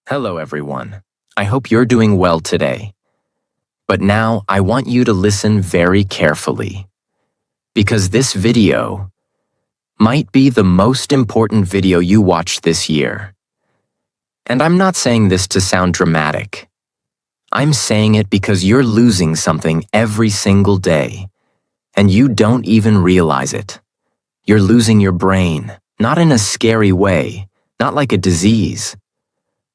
Hello everyone. I hope you're doing well today. But now I want you to listen very carefully, because this video might be the most important video you watch this year. And I'm not saying this to sound dramatic. I'm saying it because you're losing something every single day, and you don't even realize it. You're losing your brain, not in a scary way, not like a disease.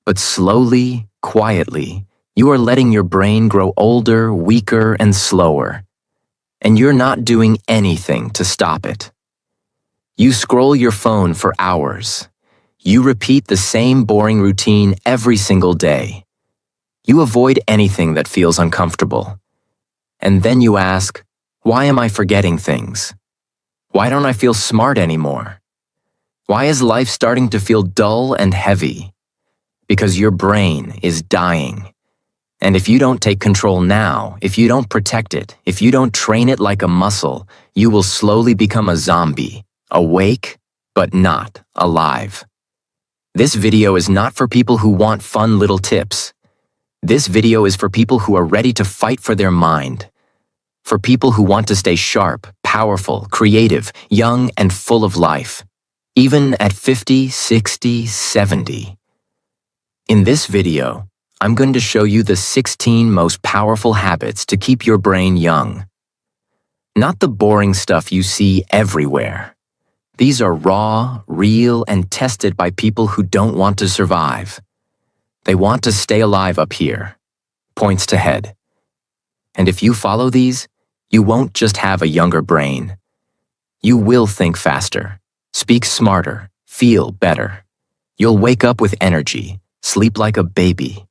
But slowly, quietly, you are letting your brain grow older, weaker, and slower. And you're not doing anything to stop it. You scroll your phone for hours. You repeat the same boring routine every single day. You avoid anything that feels uncomfortable. And then you ask, why am I forgetting things? Why don't I feel smart anymore? Why is life starting to feel dull and heavy? Because your brain is dying. And if you don't take control now, if you don't protect it, if you don't train it like a muscle, you will slowly become a zombie, awake, but not alive. This video is not for people who want fun little tips. This video is for people who are ready to fight for their mind. For people who want to stay sharp, powerful, creative, young, and full of life. Even at 50, 60, 70. In this video, I'm going to show you the 16 most powerful habits to keep your brain young. Not the boring stuff you see everywhere. These are raw, real, and tested by people who don't want to survive. They want to stay alive up here. Points to head. And if you follow these, you won't just have a younger brain. You will think faster, speak smarter, feel better. You'll wake up with energy. Sleep like a baby.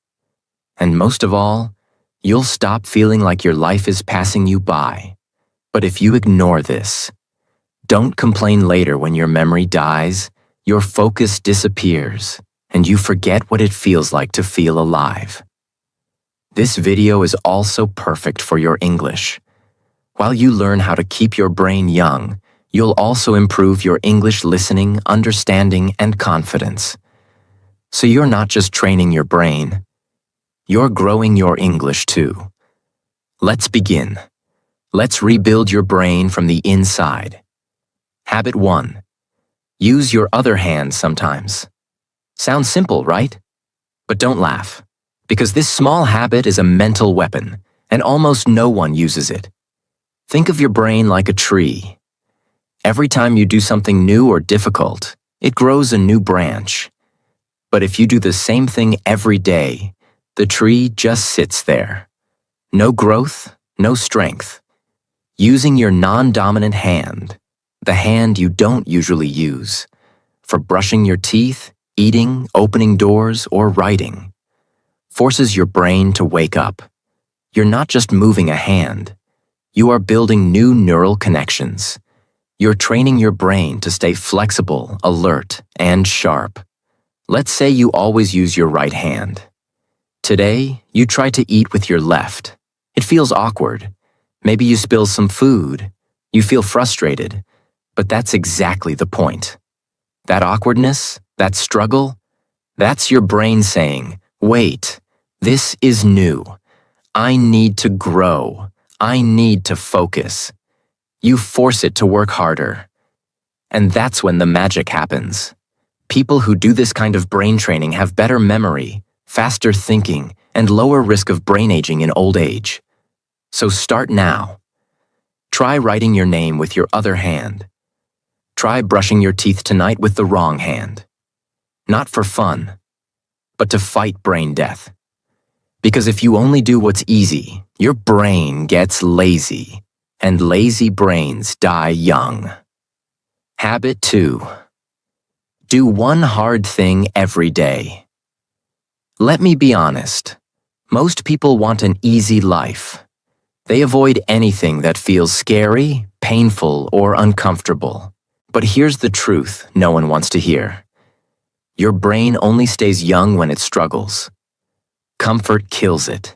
And most of all, you'll stop feeling like your life is passing you by. But if you ignore this, don't complain later when your memory dies, your focus disappears, and you forget what it feels like to feel alive. This video is also perfect for your English. While you learn how to keep your brain young, you'll also improve your English listening, understanding, and confidence. So you're not just training your brain, you're growing your English too. Let's begin. Let's rebuild your brain from the inside. Habit 1. Use your other hand sometimes. Sounds simple, right? But don't laugh, because this small habit is a mental weapon, and almost no one uses it. Think of your brain like a tree. Every time you do something new or difficult, it grows a new branch. But if you do the same thing every day, the tree just sits there. No growth, no strength. Using your non-dominant hand, the hand you don't usually use, for brushing your teeth, eating, opening doors, or writing, forces your brain to wake up. You're not just moving a hand. You are building new neural connections. You're training your brain to stay flexible, alert, and sharp. Let's say you always use your right hand. Today, you try to eat with your left. It feels awkward. Maybe you spill some food. You feel frustrated. But that's exactly the point. That awkwardness, that struggle, that's your brain saying, wait, this is new. I need to grow. I need to focus. You force it to work harder. And that's when the magic happens. People who do this kind of brain training have better memory, faster thinking, and lower risk of brain aging in old age. So start now. Try writing your name with your other hand. Try brushing your teeth tonight with the wrong hand. Not for fun, but to fight brain death. Because if you only do what's easy, your brain gets lazy, and lazy brains die young. Habit 2. Do one hard thing every day. Let me be honest. Most people want an easy life. They avoid anything that feels scary, painful, or uncomfortable. But here's the truth no one wants to hear. Your brain only stays young when it struggles. Comfort kills it.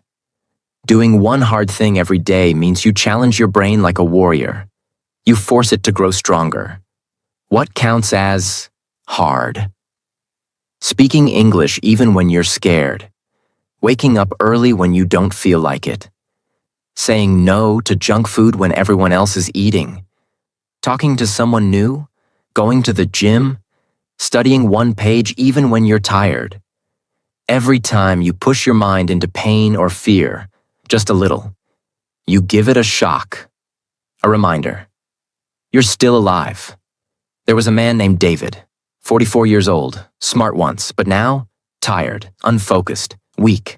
Doing one hard thing every day means you challenge your brain like a warrior. You force it to grow stronger. What counts as hard? Speaking English even when you're scared. Waking up early when you don't feel like it. Saying no to junk food when everyone else is eating. Talking to someone new. Going to the gym. Studying one page even when you're tired. Every time you push your mind into pain or fear, just a little, you give it a shock. A reminder. You're still alive. There was a man named David, 44 years old, smart once, but now tired, unfocused, weak.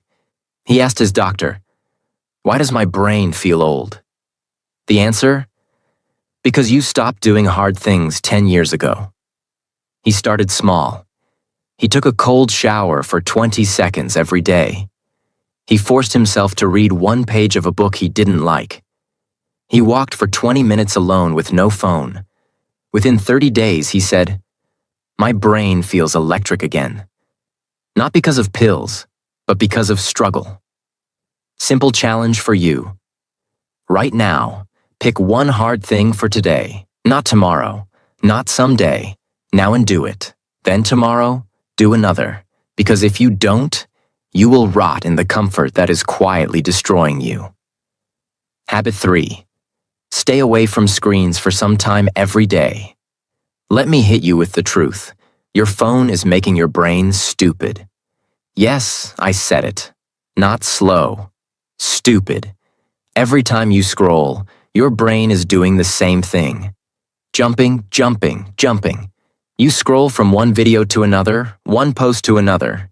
He asked his doctor, "Why does my brain feel old?" The answer? Because you stopped doing hard things 10 years ago. He started small. He took a cold shower for 20 seconds every day. He forced himself to read one page of a book he didn't like. He walked for 20 minutes alone with no phone. Within 30 days, he said, "My brain feels electric again." Not because of pills, but because of struggle. Simple challenge for you. Right now, pick one hard thing for today, not tomorrow, not someday. Now and do it. Then tomorrow, do another. Because if you don't, you will rot in the comfort that is quietly destroying you. Habit 3. Stay away from screens for some time every day. Let me hit you with the truth. Your phone is making your brain stupid. Yes, I said it. Not slow. Stupid. Every time you scroll, your brain is doing the same thing. Jumping, jumping, jumping. You scroll from one video to another, one post to another.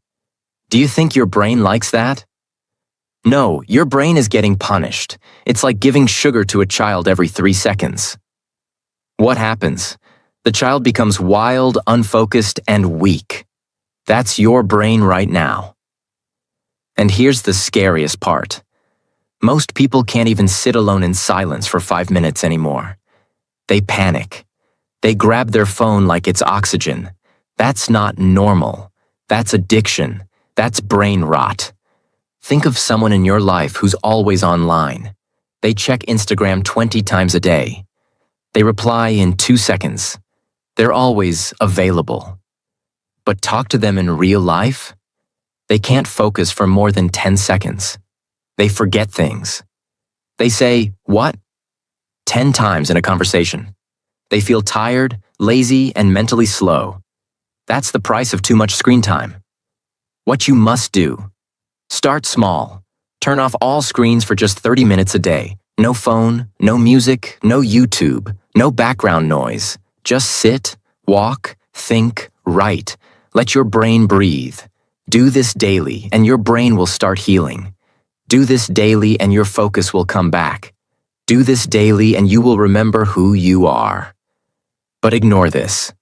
Do you think your brain likes that? No, your brain is getting punished. It's like giving sugar to a child every 3 seconds. What happens? The child becomes wild, unfocused, and weak. That's your brain right now. And here's the scariest part. Most people can't even sit alone in silence for 5 minutes anymore. They panic. They grab their phone like it's oxygen. That's not normal. That's addiction. That's brain rot. Think of someone in your life who's always online. They check Instagram 20 times a day. They reply in 2 seconds. They're always available. But talk to them in real life? They can't focus for more than 10 seconds. They forget things. They say, "What?" 10 times in a conversation. They feel tired, lazy, and mentally slow. That's the price of too much screen time. What you must do. Start small. Turn off all screens for just 30 minutes a day. No phone, no music, no YouTube, no background noise. Just sit, walk, think, write. Let your brain breathe. Do this daily, and your brain will start healing. Do this daily, and your focus will come back. Do this daily, and you will remember who you are. But ignore this,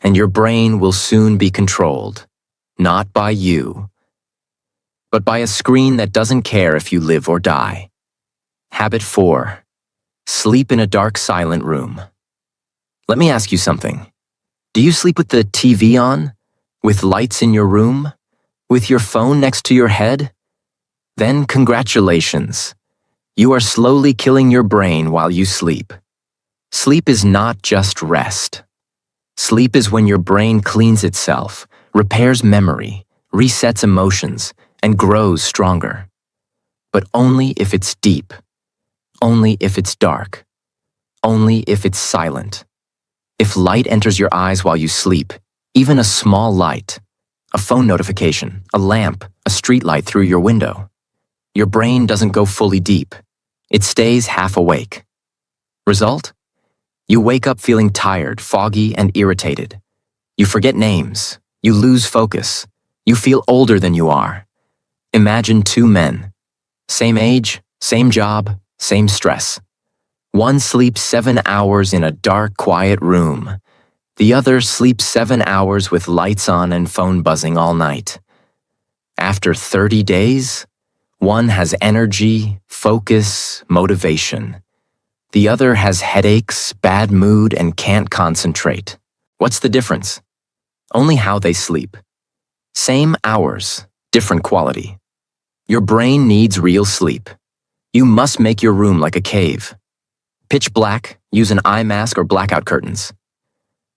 and your brain will soon be controlled, not by you, but by a screen that doesn't care if you live or die. Habit 4. Sleep in a dark, silent room. Let me ask you something. Do you sleep with the TV on? With lights in your room? With your phone next to your head? Then congratulations. You are slowly killing your brain while you sleep. Sleep is not just rest. Sleep is when your brain cleans itself, repairs memory, resets emotions, and grows stronger. But only if it's deep. Only if it's dark. Only if it's silent. If light enters your eyes while you sleep, even a small light, a phone notification, a lamp, a street light through your window, your brain doesn't go fully deep. It stays half awake. Result? You wake up feeling tired, foggy, and irritated. You forget names. You lose focus. You feel older than you are. Imagine 2 men. Same age, same job, same stress. One sleeps 7 hours in a dark, quiet room. The other sleeps 7 hours with lights on and phone buzzing all night. After 30 days, one has energy, focus, motivation. The other has headaches, bad mood, and can't concentrate. What's the difference? Only how they sleep. Same hours, different quality. Your brain needs real sleep. You must make your room like a cave. Pitch black, use an eye mask or blackout curtains.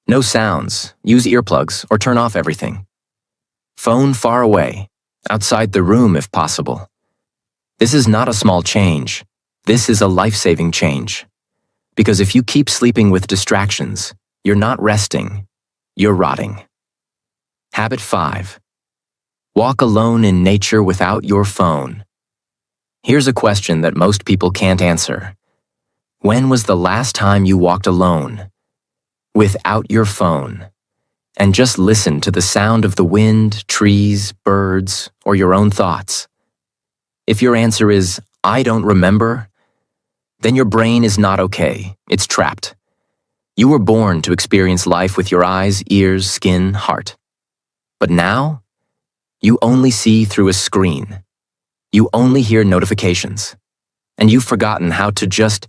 No sounds, use earplugs or turn off everything. Phone far away, outside the room if possible. This is not a small change. This is a life-saving change. Because if you keep sleeping with distractions, you're not resting, you're rotting. Habit 5. Walk alone in nature without your phone. Here's a question that most people can't answer. When was the last time you walked alone, without your phone, and just listened to the sound of the wind, trees, birds, or your own thoughts? If your answer is, I don't remember, then your brain is not okay. It's trapped. You were born to experience life with your eyes, ears, skin, heart. But now, you only see through a screen. You only hear notifications. And you've forgotten how to just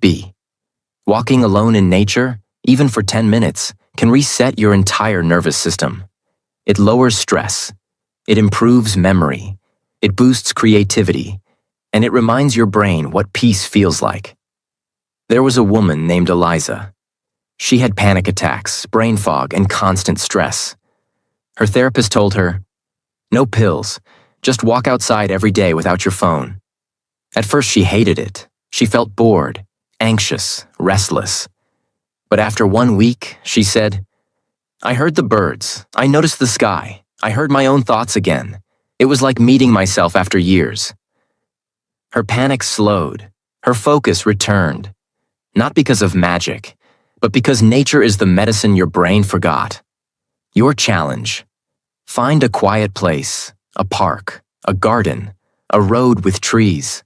be. Walking alone in nature, even for 10 minutes, can reset your entire nervous system. It lowers stress. It improves memory. It boosts creativity. And it reminds your brain what peace feels like. There was a woman named Eliza. She had panic attacks, brain fog, and constant stress. Her therapist told her, "No pills, just walk outside every day without your phone." At first she hated it. She felt bored, anxious, restless. But after 1 week, she said, "I heard the birds, I noticed the sky, I heard my own thoughts again. It was like meeting myself after years." Her panic slowed, her focus returned, not because of magic, but because nature is the medicine your brain forgot. Your challenge: find a quiet place, a park, a garden, a road with trees.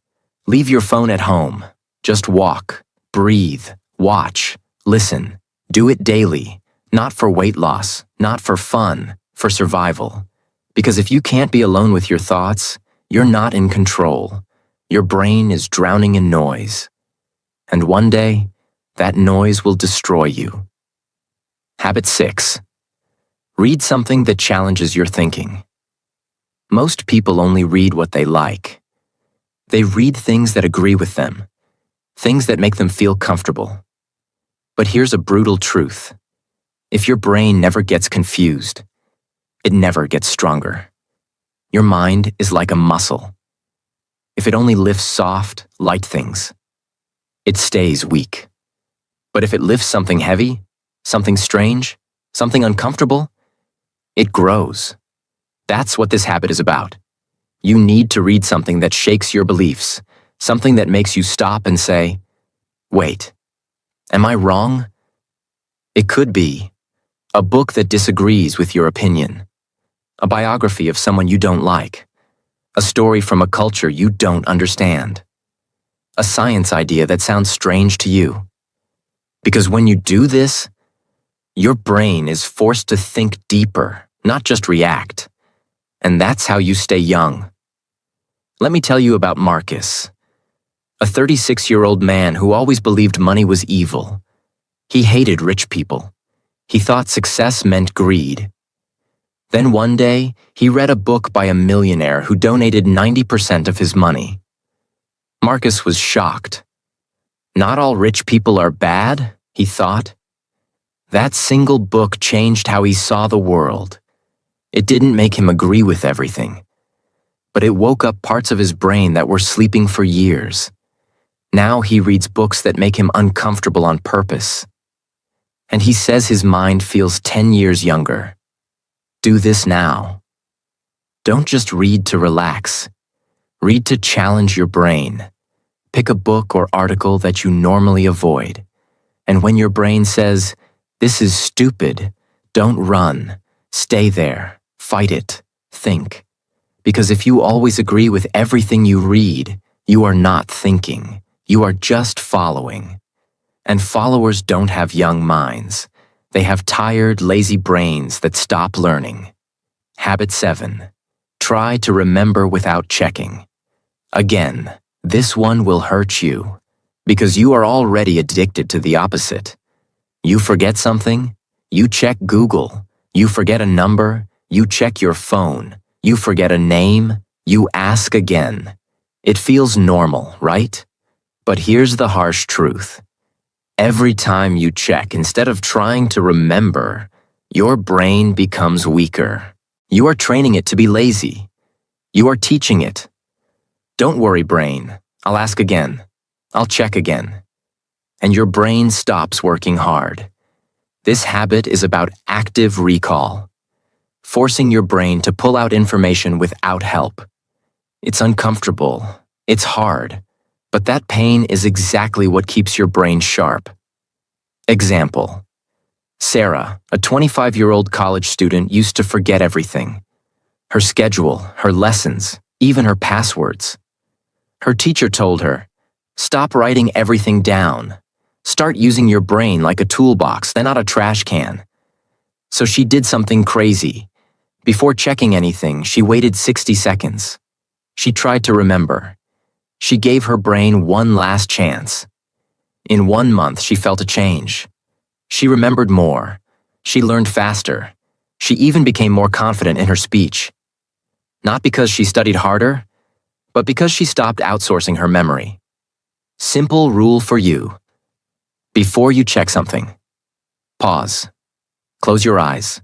Leave your phone at home. Just walk, breathe, watch, listen. Do it daily, not for weight loss, not for fun, for survival. Because if you can't be alone with your thoughts, you're not in control. Your brain is drowning in noise. And one day, that noise will destroy you. Habit 6. Read something that challenges your thinking. Most people only read what they like. They read things that agree with them, things that make them feel comfortable. But here's a brutal truth. If your brain never gets confused, it never gets stronger. Your mind is like a muscle. If it only lifts soft, light things, it stays weak. But if it lifts something heavy, something strange, something uncomfortable, it grows. That's what this habit is about. You need to read something that shakes your beliefs, something that makes you stop and say, "Wait, am I wrong?" It could be a book that disagrees with your opinion, a biography of someone you don't like, a story from a culture you don't understand, a science idea that sounds strange to you. Because when you do this, your brain is forced to think deeper, not just react. And that's how you stay young. Let me tell you about Marcus, a 36-year-old man who always believed money was evil. He hated rich people. He thought success meant greed. Then one day, he read a book by a millionaire who donated 90% of his money. Marcus was shocked. Not all rich people are bad, he thought. That single book changed how he saw the world. It didn't make him agree with everything, but it woke up parts of his brain that were sleeping for years. Now he reads books that make him uncomfortable on purpose. And he says his mind feels 10 years younger. Do this now. Don't just read to relax. Read to challenge your brain. Pick a book or article that you normally avoid. And when your brain says, "This is stupid," don't run. Stay there. Fight it. Think. Because if you always agree with everything you read, you are not thinking. You are just following. And followers don't have young minds. They have tired, lazy brains that stop learning. Habit 7. Try to remember without checking. Again, this one will hurt you, because you are already addicted to the opposite. You forget something, you check Google. You forget a number, you check your phone. You forget a name, you ask again. It feels normal, right? But here's the harsh truth. Every time you check, instead of trying to remember, your brain becomes weaker. You are training it to be lazy. You are teaching it. Don't worry, brain. I'll ask again. I'll check again. And your brain stops working hard. This habit is about active recall, forcing your brain to pull out information without help. It's uncomfortable. It's hard. But that pain is exactly what keeps your brain sharp. Example. Sarah, a 25-year-old college student, used to forget everything. Her schedule, her lessons, even her passwords. Her teacher told her, "Stop writing everything down. Start using your brain like a toolbox, then not a trash can." So she did something crazy. Before checking anything, she waited 60 seconds. She tried to remember. She gave her brain one last chance. In 1 month, she felt a change. She remembered more. She learned faster. She even became more confident in her speech. Not because she studied harder, but because she stopped outsourcing her memory. Simple rule for you. Before you check something, pause. Close your eyes.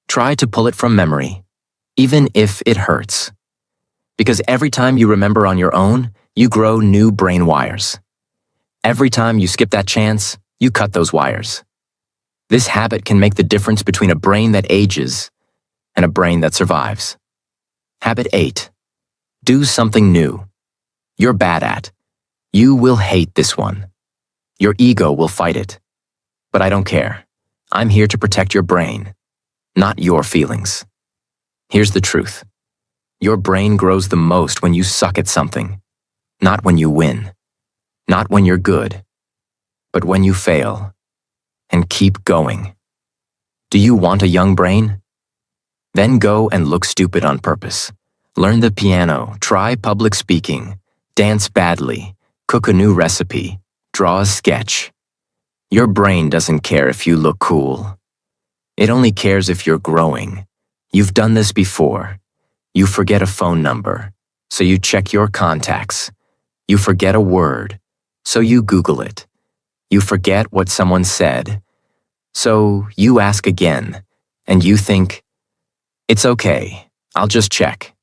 Try to pull it from memory, even if it hurts. Because every time you remember on your own, you grow new brain wires. Every time you skip that chance, you cut those wires. This habit can make the difference between a brain that ages and a brain that survives. Habit 8. Do something new. You're bad at. You will hate this one. Your ego will fight it. But I don't care. I'm here to protect your brain, not your feelings. Here's the truth. Your brain grows the most when you suck at something, not when you win, not when you're good, but when you fail. And keep going. Do you want a young brain? Then go and look stupid on purpose. Learn the piano, try public speaking, dance badly, cook a new recipe, draw a sketch. Your brain doesn't care if you look cool. It only cares if you're growing. You've done this before. You forget a phone number, so you check your contacts. You forget a word, so you Google it. You forget what someone said, so you ask again, and you think, "It's okay, I'll just check."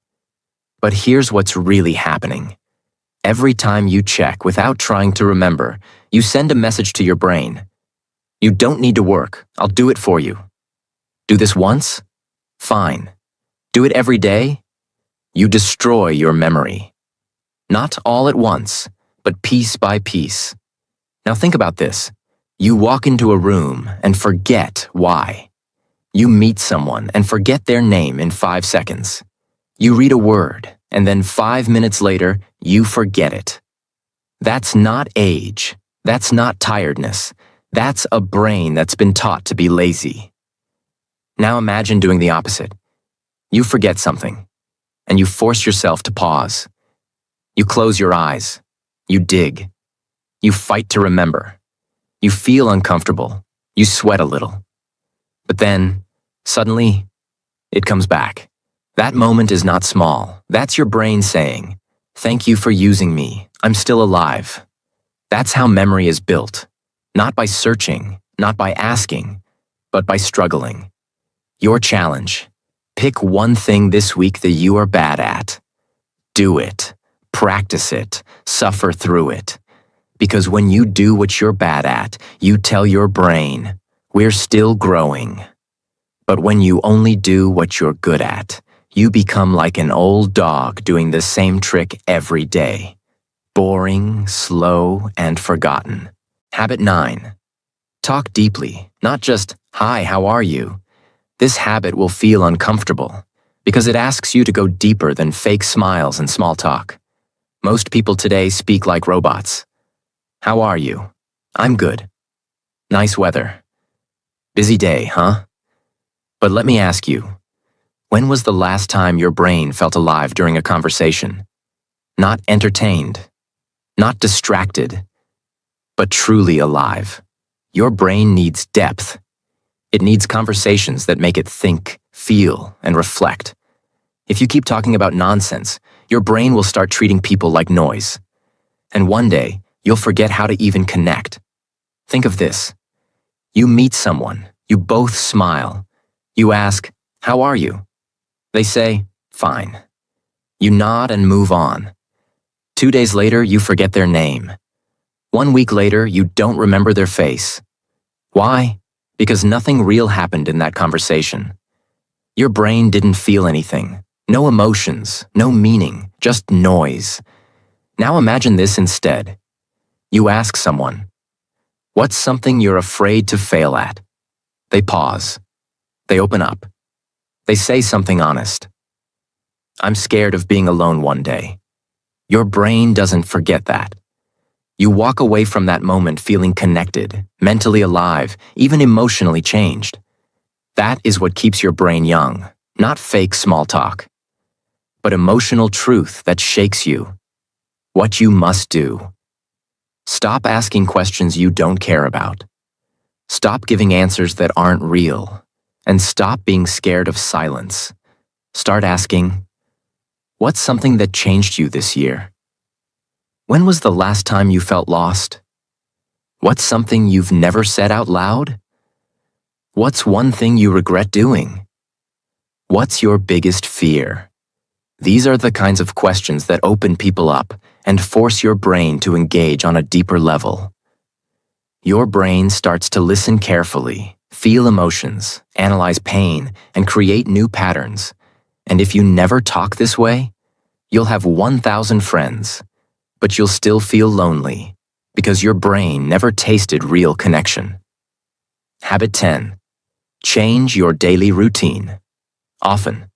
But here's what's really happening. Every time you check without trying to remember, you send a message to your brain. You don't need to work, I'll do it for you. Do this once? Fine. Do it every day? You destroy your memory. Not all at once, but piece by piece. Now think about this. You walk into a room and forget why. You meet someone and forget their name in 5 seconds. You read a word, and then 5 minutes later, you forget it. That's not age. That's not tiredness. That's a brain that's been taught to be lazy. Now imagine doing the opposite. You forget something, and you force yourself to pause. You close your eyes. You dig. You fight to remember. You feel uncomfortable. You sweat a little. But then, suddenly, it comes back. That moment is not small. That's your brain saying, "Thank you for using me. I'm still alive." That's how memory is built. Not by searching, not by asking, but by struggling. Your challenge. Pick one thing this week that you are bad at. Do it. Practice it. Suffer through it. Because when you do what you're bad at, you tell your brain, "We're still growing." But when you only do what you're good at, you become like an old dog doing the same trick every day. Boring, slow, and forgotten. Habit 9. Talk deeply, not just, "Hi, how are you?" This habit will feel uncomfortable because it asks you to go deeper than fake smiles and small talk. Most people today speak like robots. "How are you?" "I'm good." "Nice weather." "Busy day, huh?" But let me ask you, when was the last time your brain felt alive during a conversation? Not entertained, not distracted, but truly alive. Your brain needs depth. It needs conversations that make it think, feel, and reflect. If you keep talking about nonsense, your brain will start treating people like noise. And one day, you'll forget how to even connect. Think of this. You meet someone, you both smile. You ask, "How are you?" They say, fine. You nod and move on. 2 days later, you forget their name. 1 week later, you don't remember their face. Why? Because nothing real happened in that conversation. Your brain didn't feel anything. No emotions, no meaning, just noise. Now imagine this instead. You ask someone, what's something you're afraid to fail at? They pause. They open up. They say something honest. I'm scared of being alone one day. Your brain doesn't forget that. You walk away from that moment feeling connected, mentally alive, even emotionally changed. That is what keeps your brain young, not fake small talk, but emotional truth that shakes you. What you must do. Stop asking questions you don't care about. Stop giving answers that aren't real. And stop being scared of silence. Start asking, what's something that changed you this year? When was the last time you felt lost? What's something you've never said out loud? What's one thing you regret doing? What's your biggest fear? These are the kinds of questions that open people up and force your brain to engage on a deeper level. Your brain starts to listen carefully, feel emotions, analyze pain, and create new patterns. And if you never talk this way, you'll have 1,000 friends, but you'll still feel lonely because your brain never tasted real connection. Habit 10. Change your daily routine. Often,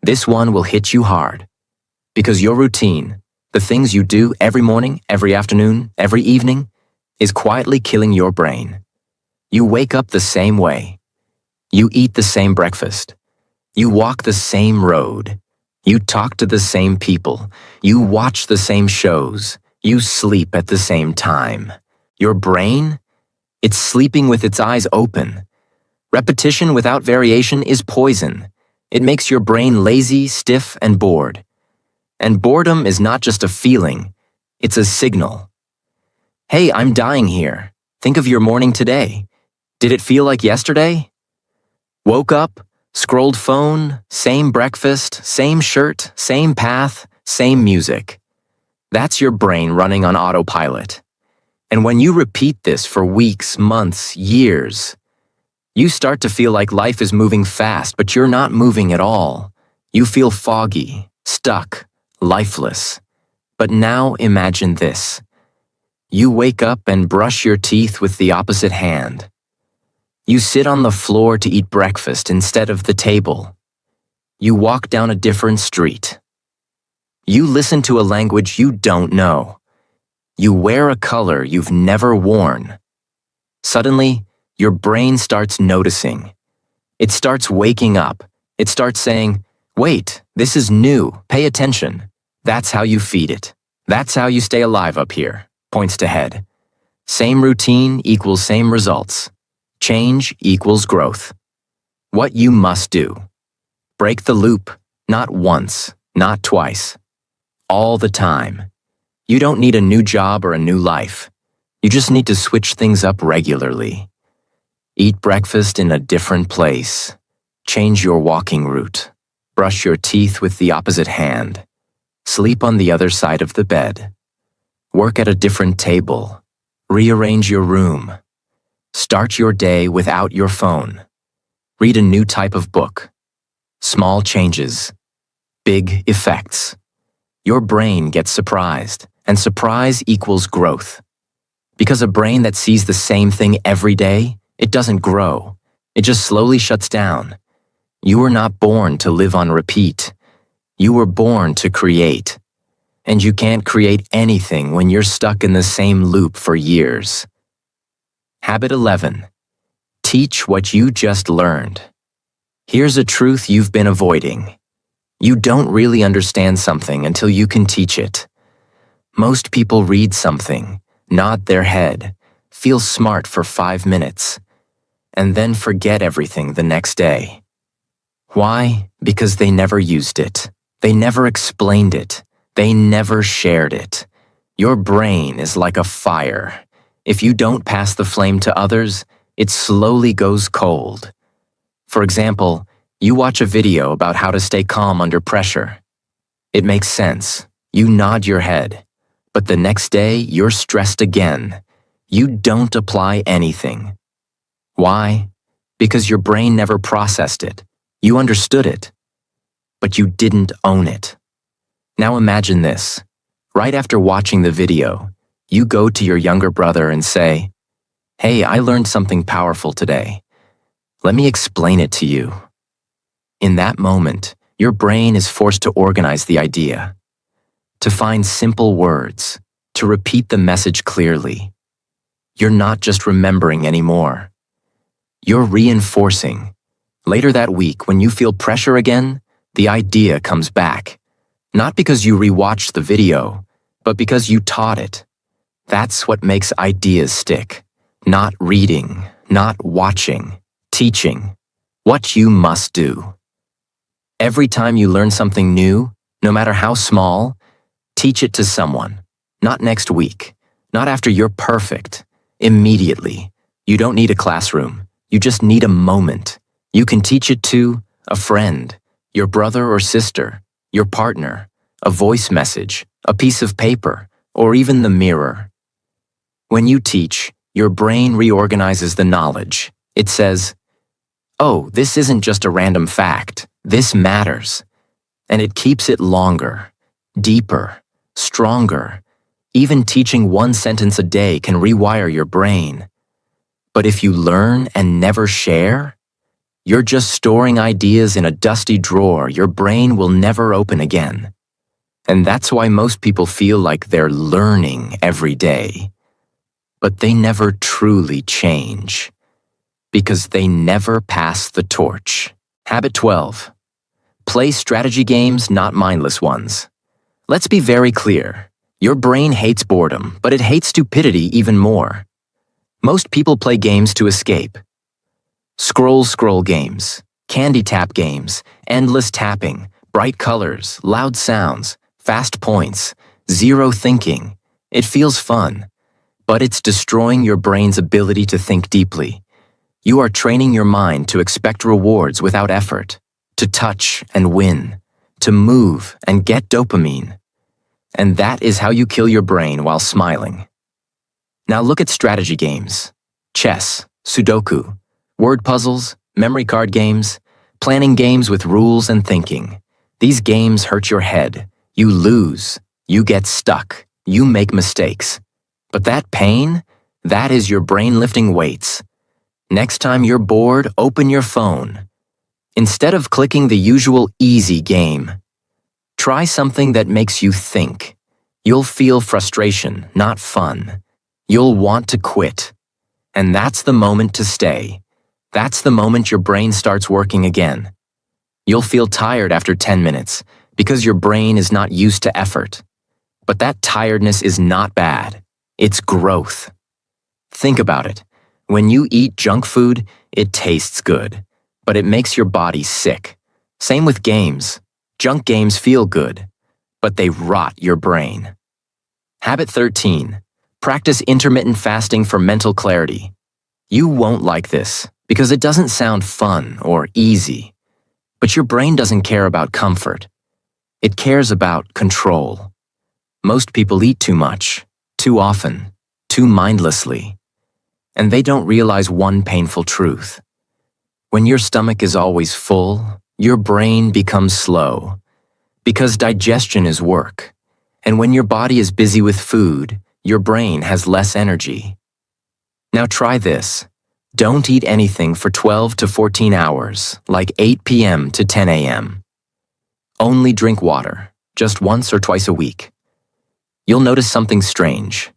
this one will hit you hard because your routine, the things you do every morning, every afternoon, every evening, is quietly killing your brain. You wake up the same way. You eat the same breakfast. You walk the same road. You talk to the same people. You watch the same shows. You sleep at the same time. Your brain? It's sleeping with its eyes open. Repetition without variation is poison. It makes your brain lazy, stiff, and bored. And boredom is not just a feeling, it's a signal. Hey, I'm dying here. Think of your morning today. Did it feel like yesterday? Woke up, scrolled phone, same breakfast, same shirt, same path, same music. That's your brain running on autopilot. And when you repeat this for weeks, months, years, you start to feel like life is moving fast, but you're not moving at all. You feel foggy, stuck, lifeless. But now imagine this. You wake up and brush your teeth with the opposite hand. You sit on the floor to eat breakfast instead of the table. You walk down a different street. You listen to a language you don't know. You wear a color you've never worn. Suddenly, your brain starts noticing. It starts waking up. It starts saying, wait, this is new, pay attention. That's how you feed it. That's how you stay alive up here. Points to head. Same routine equals same results. Change equals growth. What you must do. Break the loop, not once, not twice. All the time. You don't need a new job or a new life. You just need to switch things up regularly. Eat breakfast in a different place. Change your walking route. Brush your teeth with the opposite hand. Sleep on the other side of the bed. Work at a different table. Rearrange your room. Start your day without your phone. Read a new type of book. Small changes. Big effects. Your brain gets surprised, and surprise equals growth. Because a brain that sees the same thing every day, it doesn't grow. It just slowly shuts down. You were not born to live on repeat. You were born to create. And you can't create anything when you're stuck in the same loop for years. Habit 11. Teach what you just learned. Here's a truth you've been avoiding. You don't really understand something until you can teach it. Most people read something, nod their head, feel smart for 5 minutes, and then forget everything the next day. Why? Because they never used it. They never explained it. They never shared it. Your brain is like a fire. If you don't pass the flame to others, it slowly goes cold. For example, You watch a video about how to stay calm under pressure. It makes sense. You nod your head. But the next day, you're stressed again. You don't apply anything. Why? Because your brain never processed it. You understood it, but you didn't own it. Now imagine this. Right after watching the video, you go to your younger brother and say, "Hey, I learned something powerful today. Let me explain it to you." In that moment, your brain is forced to organize the idea, to find simple words, to repeat the message clearly. You're not just remembering anymore. You're reinforcing. Later that week, when you feel pressure again, the idea comes back. Not because you rewatched the video, but because you taught it. That's what makes ideas stick. Not reading, not watching, teaching. What you must do. Every time you learn something new, no matter how small, teach it to someone. Not next week, not after you're perfect. Immediately. You don't need a classroom. You just need a moment. You can teach it to a friend, your brother or sister, your partner, a voice message, a piece of paper, or even the mirror. When you teach, your brain reorganizes the knowledge. It says, "Oh, this isn't just a random fact. This matters." And it keeps it longer, deeper, stronger. Even teaching one sentence a day can rewire your brain. But if you learn and never share, you're just storing ideas in a dusty drawer your brain will never open again. And that's why most people feel like they're learning every day. But they never truly change, because they never pass the torch. Habit 12. Play strategy games, not mindless ones. Let's be very clear. Your brain hates boredom, but it hates stupidity even more. Most people play games to escape. Scroll games, candy tap games, endless tapping, bright colors, loud sounds, fast points, zero thinking. It feels fun, but it's destroying your brain's ability to think deeply. You are training your mind to expect rewards without effort, to touch and win, to move and get dopamine. And that is how you kill your brain while smiling. Now look at strategy games. Chess, Sudoku, word puzzles, memory card games, planning games with rules and thinking. These games hurt your head. You lose. You get stuck. You make mistakes. But that pain, that is your brain lifting weights. Next time you're bored, open your phone. Instead of clicking the usual easy game, try something that makes you think. You'll feel frustration, not fun. You'll want to quit. And that's the moment to stay. That's the moment your brain starts working again. You'll feel tired after 10 minutes because your brain is not used to effort. But that tiredness is not bad. It's growth. Think about it. When you eat junk food, it tastes good, but it makes your body sick. Same with games. Junk games feel good, but they rot your brain. Habit 13. Practice intermittent fasting for mental clarity. You won't like this because it doesn't sound fun or easy. But your brain doesn't care about comfort. It cares about control. Most people eat too much, too often, too mindlessly. And they don't realize one painful truth. When your stomach is always full, your brain becomes slow. Because digestion is work. And when your body is busy with food, your brain has less energy. Now try this. Don't eat anything for 12 to 14 hours, like 8 p.m. to 10 a.m. Only drink water, just once or twice a week. You'll notice something strange.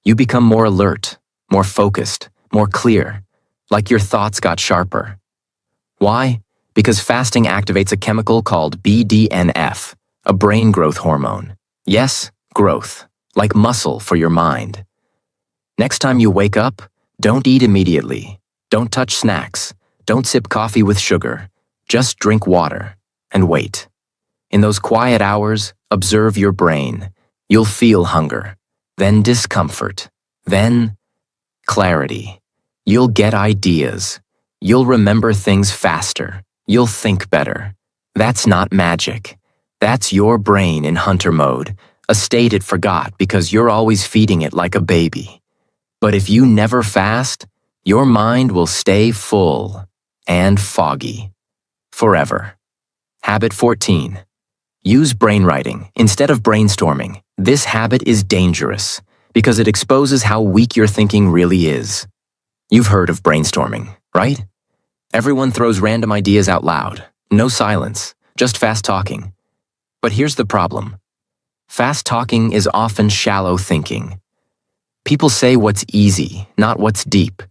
You become more alert, more focused, more clear, like your thoughts got sharper. Why? Because fasting activates a chemical called BDNF, a brain growth hormone. Yes, growth, like muscle for your mind. Next time you wake up, don't eat immediately. Don't touch snacks. Don't sip coffee with sugar. Just drink water and wait. In those quiet hours, observe your brain. You'll feel hunger, then discomfort, then clarity. You'll get ideas. You'll remember things faster. You'll think better. That's not magic. That's your brain in hunter mode, a state it forgot because you're always feeding it like a baby. But if you never fast, your mind will stay full and foggy forever. Habit 14. Use brainwriting instead of brainstorming. This habit is dangerous because it exposes how weak your thinking really is. You've heard of brainstorming, right? Everyone throws random ideas out loud. No silence, just fast talking. But here's the problem. Fast talking is often shallow thinking. People say what's easy, not what's deep.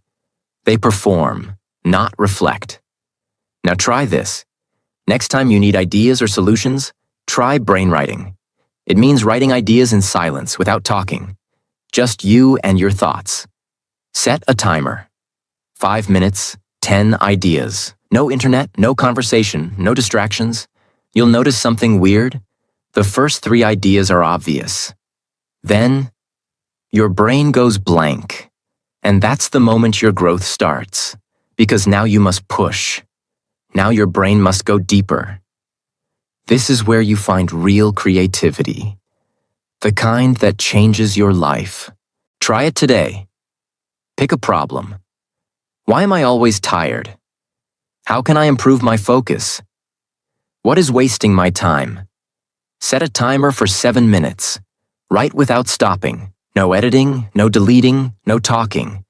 They perform, not reflect. Now try this. Next time you need ideas or solutions, try brainwriting. It means writing ideas in silence without talking. Just you and your thoughts. Set a timer. 5 minutes, 10 ideas. No internet, no conversation, no distractions. You'll notice something weird. The first 3 ideas are obvious. Then, your brain goes blank. And that's the moment your growth starts. Because now you must push. Now your brain must go deeper. This is where you find real creativity. The kind that changes your life. Try it today. Pick a problem. Why am I always tired? How can I improve my focus? What is wasting my time? Set a timer for 7 minutes. Write without stopping. No editing, no deleting, no talking.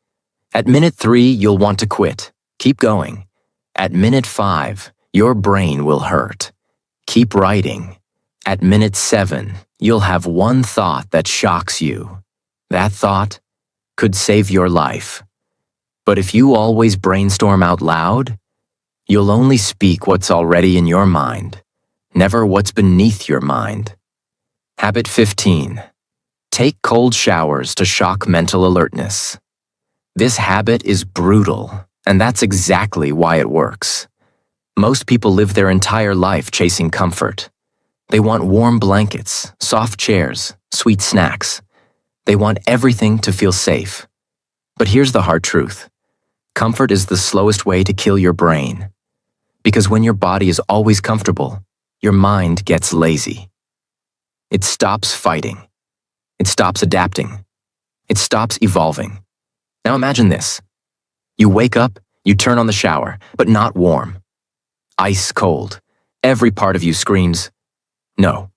At minute 3, you'll want to quit. Keep going. At minute 5, your brain will hurt. Keep writing. At minute 7, you'll have one thought that shocks you. That thought could save your life. But if you always brainstorm out loud, you'll only speak what's already in your mind, never what's beneath your mind. Habit 15. Take cold showers to shock mental alertness. This habit is brutal, and that's exactly why it works. Most people live their entire life chasing comfort. They want warm blankets, soft chairs, sweet snacks. They want everything to feel safe. But here's the hard truth. Comfort is the slowest way to kill your brain. Because when your body is always comfortable, your mind gets lazy. It stops fighting. It stops adapting. It stops evolving. Now imagine this. You wake up, you turn on the shower, but not warm. Ice cold. Every part of you screams, no.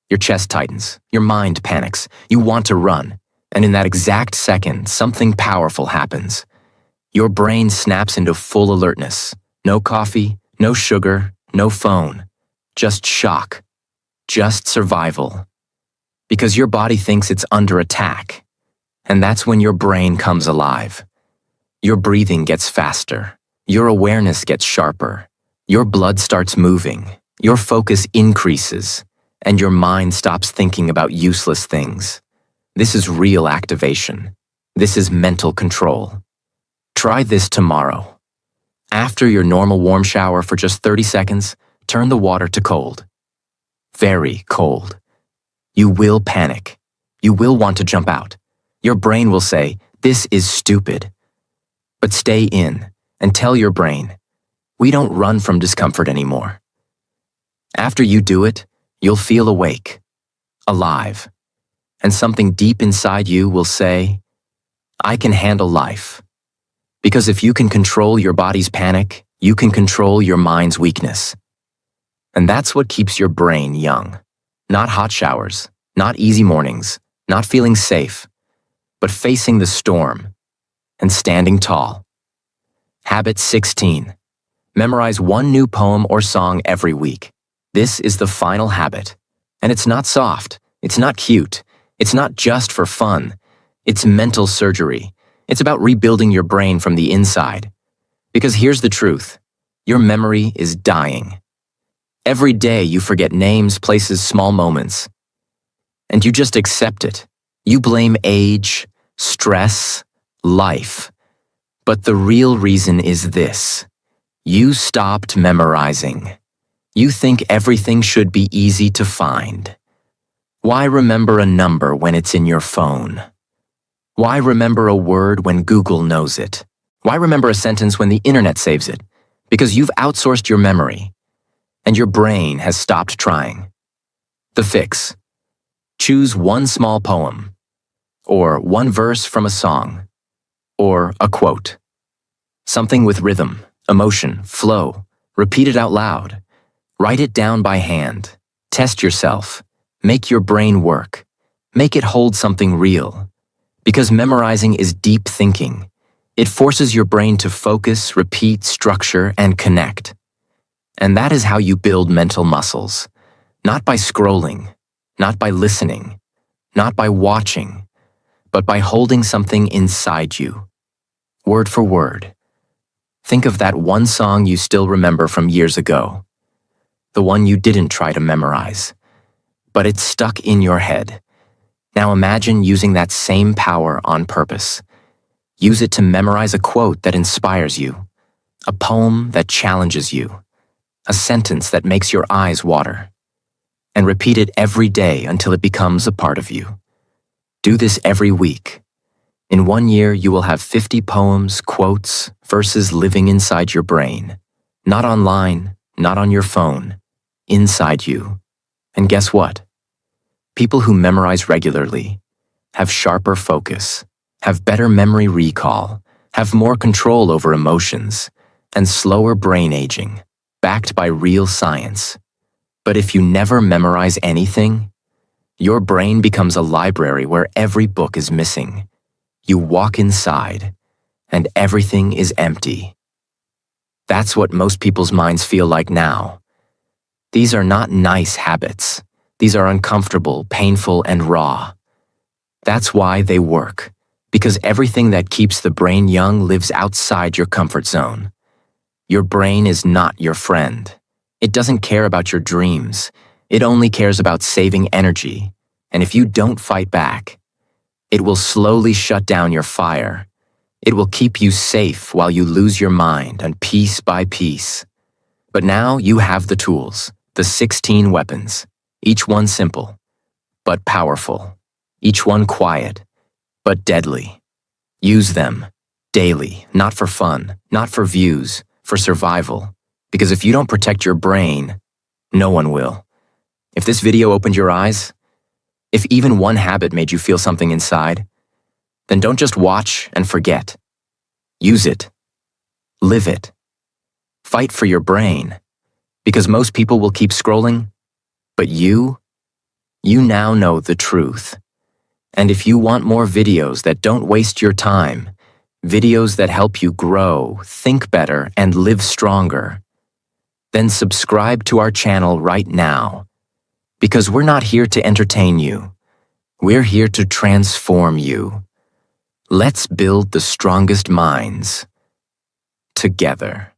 Your chest tightens. Your mind panics. You want to run. And in that exact second, something powerful happens. Your brain snaps into full alertness. No coffee, no sugar, no phone. Just shock. Just survival. Because your body thinks it's under attack. And that's when your brain comes alive. Your breathing gets faster. Your awareness gets sharper. Your blood starts moving. Your focus increases. And your mind stops thinking about useless things. This is real activation. This is mental control. Try this tomorrow. After your normal warm shower for just 30 seconds, turn the water to cold. Very cold. You will panic. You will want to jump out. Your brain will say, this is stupid. But stay in and tell your brain, we don't run from discomfort anymore. After you do it, you'll feel awake, alive, and something deep inside you will say, I can handle life. Because if you can control your body's panic, you can control your mind's weakness. And that's what keeps your brain young. Not hot showers, not easy mornings, not feeling safe, but facing the storm and standing tall. Habit 16. Memorize one new poem or song every week. This is the final habit. And it's not soft. It's not cute. It's not just for fun. It's mental surgery. It's about rebuilding your brain from the inside. Because here's the truth. Your memory is dying. Every day you forget names, places, small moments. And you just accept it. You blame age, stress, life. But the real reason is this. You stopped memorizing. You think everything should be easy to find. Why remember a number when it's in your phone? Why remember a word when Google knows it? Why remember a sentence when the internet saves it? Because you've outsourced your memory, and your brain has stopped trying. The fix: choose one small poem, or one verse from a song, or a quote. Something with rhythm, emotion, flow. Repeat it out loud. Write it down by hand. Test yourself. Make your brain work. Make it hold something real. Because memorizing is deep thinking. It forces your brain to focus, repeat, structure, and connect. And that is how you build mental muscles. Not by scrolling, not by listening, not by watching, but by holding something inside you. Word for word. Think of that one song you still remember from years ago. The one you didn't try to memorize, but it's stuck in your head. Now imagine using that same power on purpose. Use it to memorize a quote that inspires you, a poem that challenges you, a sentence that makes your eyes water. And repeat it every day until it becomes a part of you. Do this every week. In 1 year, you will have 50 poems, quotes, verses living inside your brain. Not online, not on your phone, inside you. And guess what? People who memorize regularly have sharper focus, have better memory recall, have more control over emotions, and slower brain aging, backed by real science. But if you never memorize anything, your brain becomes a library where every book is missing. You walk inside, and everything is empty. That's what most people's minds feel like now. These are not nice habits. These are uncomfortable, painful, and raw. That's why they work, because everything that keeps the brain young lives outside your comfort zone. Your brain is not your friend. It doesn't care about your dreams. It only cares about saving energy. And if you don't fight back, it will slowly shut down your fire. It will keep you safe while you lose your mind, and piece by piece. But now you have the tools, the 16 weapons, each one simple, but powerful. Each one quiet, but deadly. Use them daily, not for fun, not for views, for survival. Because if you don't protect your brain, no one will. If this video opened your eyes, if even one habit made you feel something inside, then don't just watch and forget. Use it. Live it. Fight for your brain. Because most people will keep scrolling, but you now know the truth. And if you want more videos that don't waste your time, videos that help you grow, think better, and live stronger, then subscribe to our channel right now. Because we're not here to entertain you. We're here to transform you. Let's build the strongest minds together.